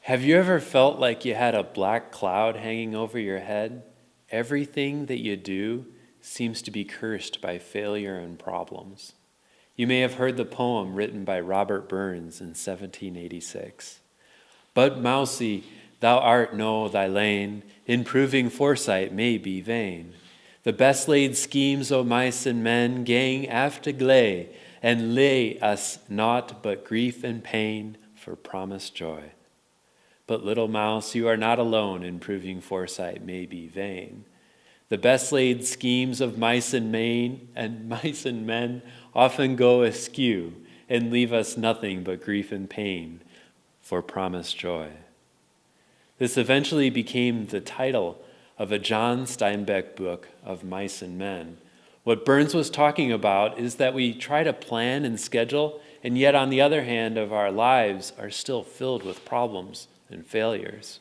Have you ever felt like you had a black cloud hanging over your head? Everything that you do seems to be cursed by failure and problems. You may have heard the poem written by Robert Burns in 1786. But Mousie, thou art no thy lane, in proving foresight may be vain. The best laid schemes o' mice and men gang after a-gley, and lay us naught but grief and pain for promised joy. But little mouse, you are not alone in proving foresight may be vain. The best laid schemes of mice and men often go askew and leave us nothing but grief and pain for promised joy. This eventually became the title of a John Steinbeck book of Mice and Men. What Burns was talking about is that we try to plan and schedule, and yet on the other hand of our lives are still filled with problems and failures.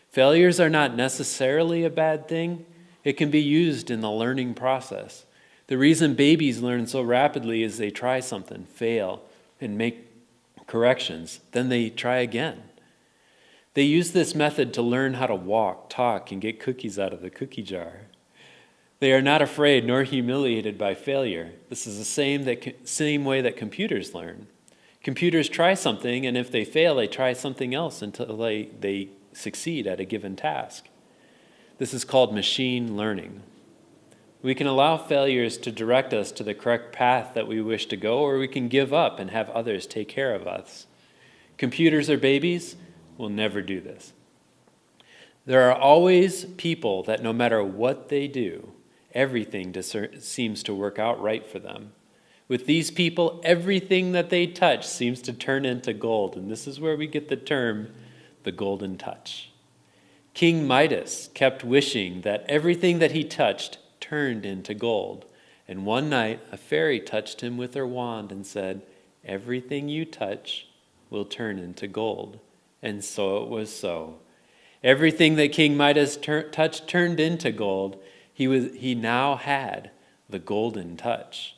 Failures are not necessarily a bad thing. It can be used in the learning process. The reason babies learn so rapidly is they try something, fail, and make corrections. Then they try again. They use this method to learn how to walk, talk, and get cookies out of the cookie jar. They are not afraid nor humiliated by failure. This is the same way that computers learn. Computers try something, and if they fail, they try something else until they succeed at a given task. This is called machine learning. We can allow failures to direct us to the correct path that we wish to go, or we can give up and have others take care of us. Computers or babies will never do this. There are always people that no matter what they do, everything seems to work out right for them. With these people, everything that they touch seems to turn into gold, and this is where we get the term, the golden touch. King Midas kept wishing that everything that he touched turned into gold, and one night a fairy touched him with her wand and said, "Everything you touch will turn into gold." And so it was so. Everything that King Midas touched turned into gold. He now had the golden touch.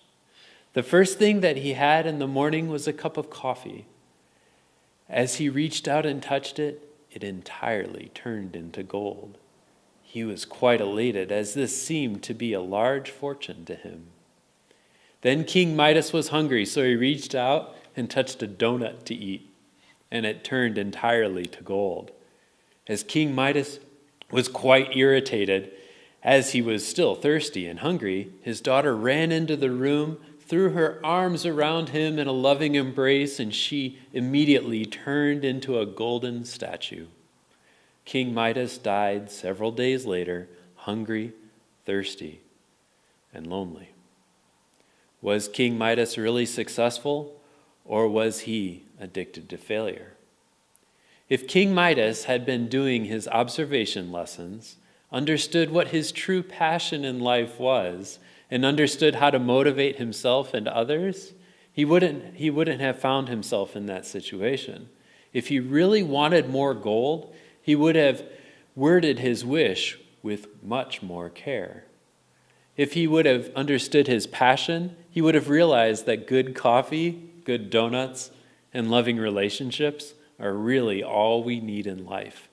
The first thing that he had in the morning was a cup of coffee. As he reached out and touched it, it entirely turned into gold. He was quite elated, as this seemed to be a large fortune to him. Then King Midas was hungry, so he reached out and touched a donut to eat, and it turned entirely to gold. As King Midas was quite irritated, as he was still thirsty and hungry, his daughter ran into the room, threw her arms around him in a loving embrace, and she immediately turned into a golden statue. King Midas died several days later, hungry, thirsty, and lonely. Was King Midas really successful, or was he addicted to failure? If King Midas had been doing his observation lessons, understood what his true passion in life was, and understood how to motivate himself and others, he wouldn't have found himself in that situation. If he really wanted more gold, he would have worded his wish with much more care. If he would have understood his passion, he would have realized that good coffee, good donuts, and loving relationships are really all we need in life.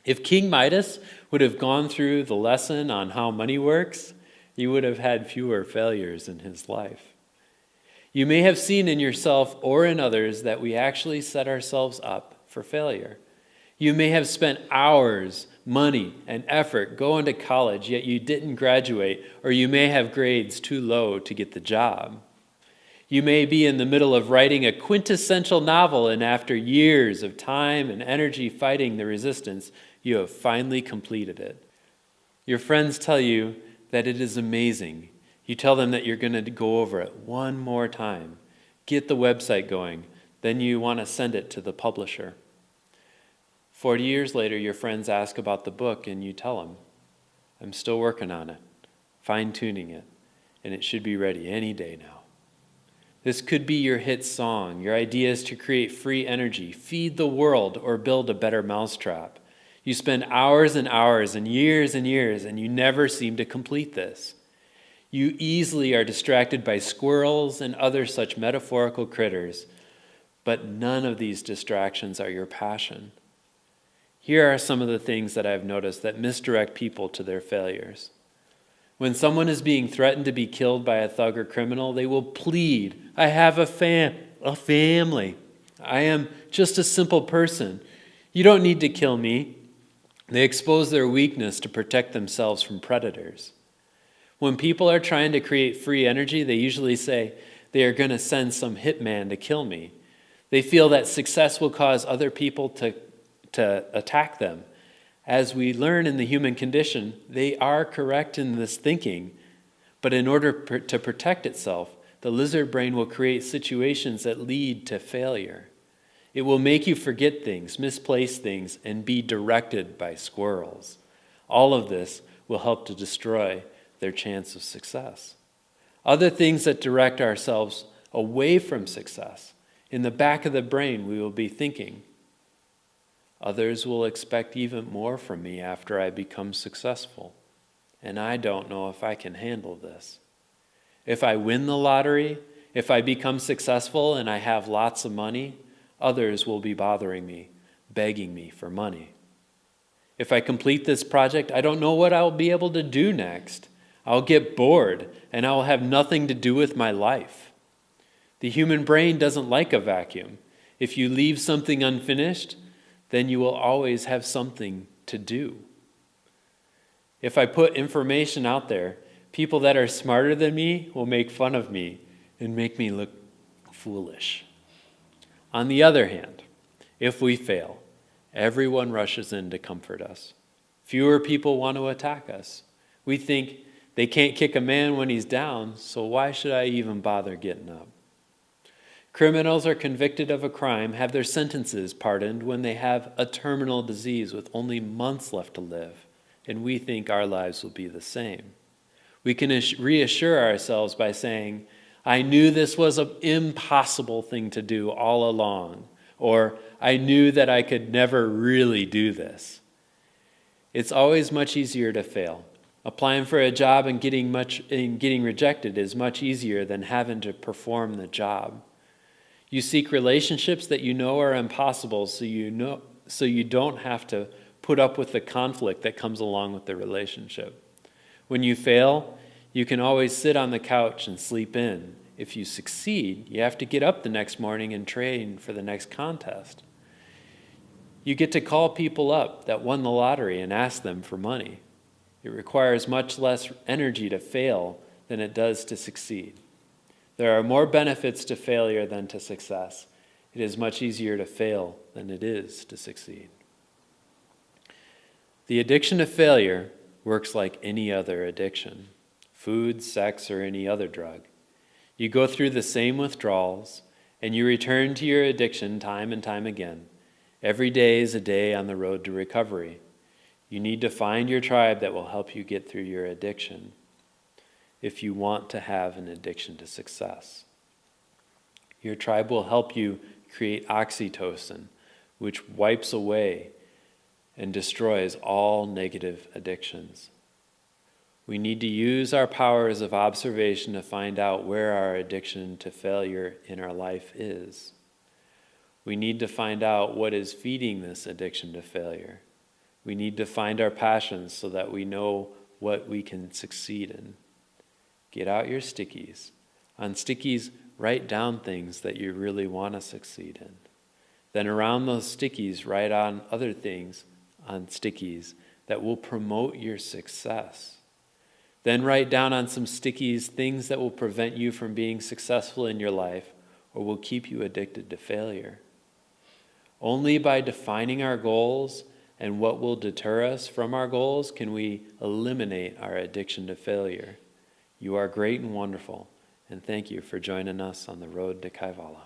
If King Midas would have gone through the lesson on how money works, he would have had fewer failures in his life. You may have seen in yourself or in others that we actually set ourselves up for failure. You may have spent hours, money, and effort going to college, yet you didn't graduate, or you may have grades too low to get the job. You may be in the middle of writing a quintessential novel, and after years of time and energy fighting the resistance, you have finally completed it. Your friends tell you that it is amazing. You tell them that you're going to go over it one more time, get the website going, then you want to send it to the publisher. 40 years later, your friends ask about the book, and you tell them, "I'm still working on it, fine-tuning it, and it should be ready any day now." This could be your hit song, your ideas to create free energy, feed the world, or build a better mousetrap. You spend hours and hours and years, and you never seem to complete this. You easily are distracted by squirrels and other such metaphorical critters. but none of these distractions are your passion. Here are some of the things that I've noticed that misdirect people to their failures. When someone is being threatened to be killed by a thug or criminal, they will plead, I have a family. I am just a simple person. You don't need to kill me. They expose their weakness to protect themselves from predators. When people are trying to create free energy, they usually say they are going to send some hitman to kill me. They feel that success will cause other people to attack them. As we learn in the human condition, they are correct in this thinking, but in order to protect itself, the lizard brain will create situations that lead to failure. It will make you forget things, misplace things, and be directed by squirrels. All of this will help to destroy their chance of success. Other things that direct ourselves away from success. In the back of the brain, we will be thinking, others will expect even more from me after I become successful, and I don't know if I can handle this. If I win the lottery, if I become successful and I have lots of money, others will be bothering me, begging me for money. If I complete this project, I don't know what I'll be able to do next. I'll get bored, and I'll have nothing to do with my life. The human brain doesn't like a vacuum. If you leave something unfinished, then you will always have something to do. If I put information out there, people that are smarter than me will make fun of me and make me look foolish. On the other hand, if we fail, everyone rushes in to comfort us. Fewer people want to attack us. We think they can't kick a man when he's down, so why should I even bother getting up? Criminals are convicted of a crime, have their sentences pardoned when they have a terminal disease with only months left to live, and we think our lives will be the same. We can reassure ourselves by saying, I knew this was an impossible thing to do all along, or I knew that I could never really do this. It's always much easier to fail. Applying for a job and getting rejected is much easier than having to perform the job. You seek relationships that you know are impossible, so you don't have to put up with the conflict that comes along with the relationship. When you fail, you can always sit on the couch and sleep in. If you succeed, you have to get up the next morning and train for the next contest. You get to call people up that won the lottery and ask them for money. It requires much less energy to fail than it does to succeed. There are more benefits to failure than to success. It is much easier to fail than it is to succeed. The addiction to failure works like any other addiction, food, sex, or any other drug. You go through the same withdrawals, and you return to your addiction time and time again. Every day is a day on the road to recovery. You need to find your tribe that will help you get through your addiction if you want to have an addiction to success. Your tribe will help you create oxytocin, which wipes away and destroys all negative addictions. We need to use our powers of observation to find out where our addiction to failure in our life is. We need to find out what is feeding this addiction to failure. We need to find our passions so that we know what we can succeed in. Get out your stickies. On stickies, write down things that you really want to succeed in. Then around those stickies, write on other things on stickies that will promote your success. Then write down on some stickies things that will prevent you from being successful in your life or will keep you addicted to failure. Only by defining our goals and what will deter us from our goals can we eliminate our addiction to failure. You are great and wonderful, and thank you for joining us on the road to Kaivala.